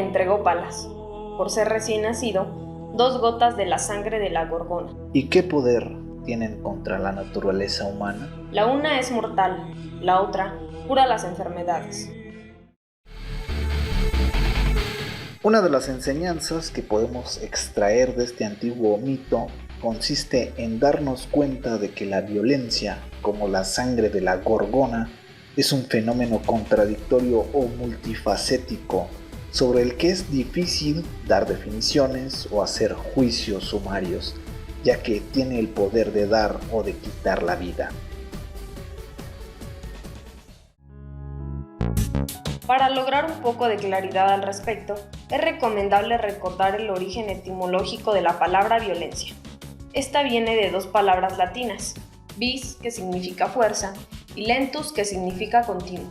entregó Palas, por ser recién nacido, 2 gotas de la sangre de la Gorgona. ¿Y qué poder tienen contra la naturaleza humana? La una es mortal, la otra cura las enfermedades. Una de las enseñanzas que podemos extraer de este antiguo mito consiste en darnos cuenta de que la violencia, como la sangre de la Gorgona, es un fenómeno contradictorio o multifacético sobre el que es difícil dar definiciones o hacer juicios sumarios, ya que tiene el poder de dar o de quitar la vida. Para lograr un poco de claridad al respecto, es recomendable recordar el origen etimológico de la palabra violencia. Esta viene de 2 palabras latinas, vis, que significa fuerza, y lentus, que significa continuo.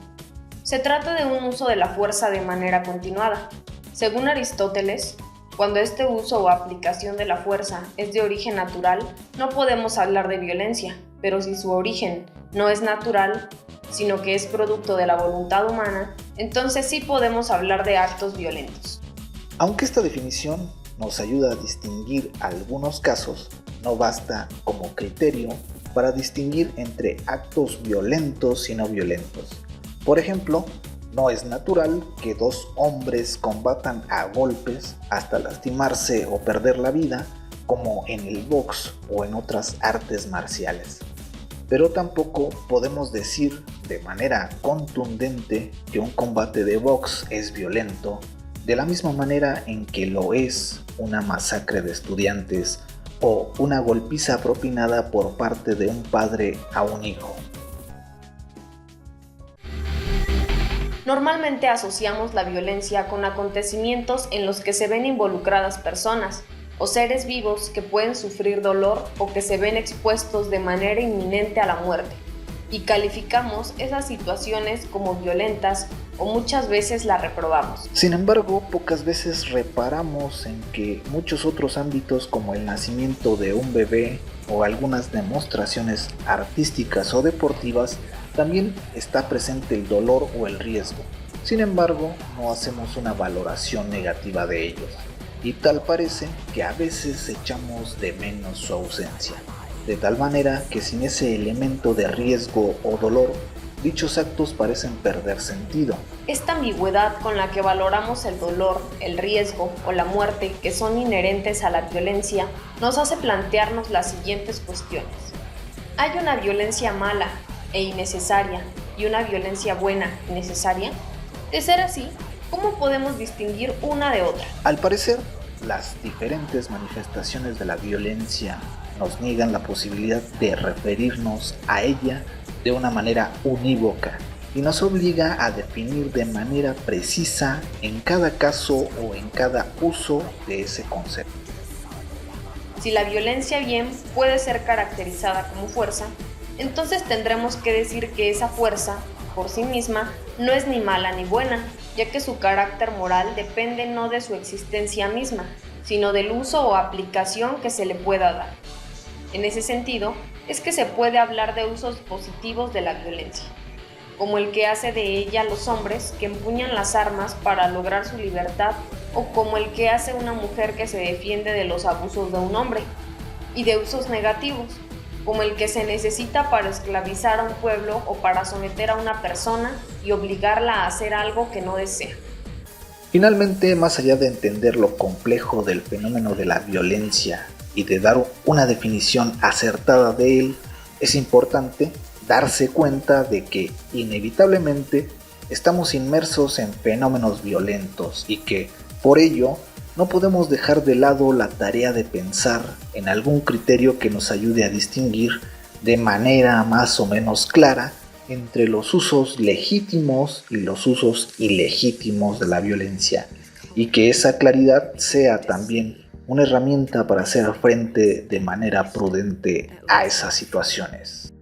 Se trata de un uso de la fuerza de manera continuada. Según Aristóteles, cuando este uso o aplicación de la fuerza es de origen natural, no podemos hablar de violencia, pero si su origen no es natural, sino que es producto de la voluntad humana, entonces sí podemos hablar de actos violentos. Aunque esta definición nos ayuda a distinguir algunos casos, no basta como criterio para distinguir entre actos violentos y no violentos. Por ejemplo, no es natural que 2 hombres combatan a golpes hasta lastimarse o perder la vida, como en el box o en otras artes marciales. Pero tampoco podemos decir de manera contundente que un combate de box es violento, de la misma manera en que lo es una masacre de estudiantes o una golpiza propinada por parte de un padre a un hijo. Normalmente asociamos la violencia con acontecimientos en los que se ven involucradas personas o seres vivos que pueden sufrir dolor o que se ven expuestos de manera inminente a la muerte, y calificamos esas situaciones como violentas o muchas veces las reprobamos. Sin embargo, pocas veces reparamos en que muchos otros ámbitos, como el nacimiento de un bebé o algunas demostraciones artísticas o deportivas, también está presente el dolor o el riesgo. Sin embargo, no hacemos una valoración negativa de ellos, y tal parece que a veces echamos de menos su ausencia, de tal manera que sin ese elemento de riesgo o dolor, dichos actos parecen perder sentido. Esta ambigüedad con la que valoramos el dolor, el riesgo o la muerte, que son inherentes a la violencia, nos hace plantearnos las siguientes cuestiones. ¿Hay una violencia mala e innecesaria y una violencia buena y necesaria? De ser así, ¿cómo podemos distinguir una de otra? Al parecer, las diferentes manifestaciones de la violencia nos niegan la posibilidad de referirnos a ella de una manera unívoca y nos obliga a definir de manera precisa en cada caso o en cada uso de ese concepto. Si la violencia bien puede ser caracterizada como fuerza, entonces tendremos que decir que esa fuerza, por sí misma, no es ni mala ni buena, ya que su carácter moral depende no de su existencia misma, sino del uso o aplicación que se le pueda dar. En ese sentido, es que se puede hablar de usos positivos de la violencia, como el que hace de ella los hombres que empuñan las armas para lograr su libertad, o como el que hace una mujer que se defiende de los abusos de un hombre, y de usos negativos, como el que se necesita para esclavizar a un pueblo o para someter a una persona y obligarla a hacer algo que no desea. Finalmente, más allá de entender lo complejo del fenómeno de la violencia y de dar una definición acertada de él, es importante darse cuenta de que inevitablemente estamos inmersos en fenómenos violentos y que, por ello, no podemos dejar de lado la tarea de pensar en algún criterio que nos ayude a distinguir de manera más o menos clara entre los usos legítimos y los usos ilegítimos de la violencia, y que esa claridad sea también una herramienta para hacer frente de manera prudente a esas situaciones.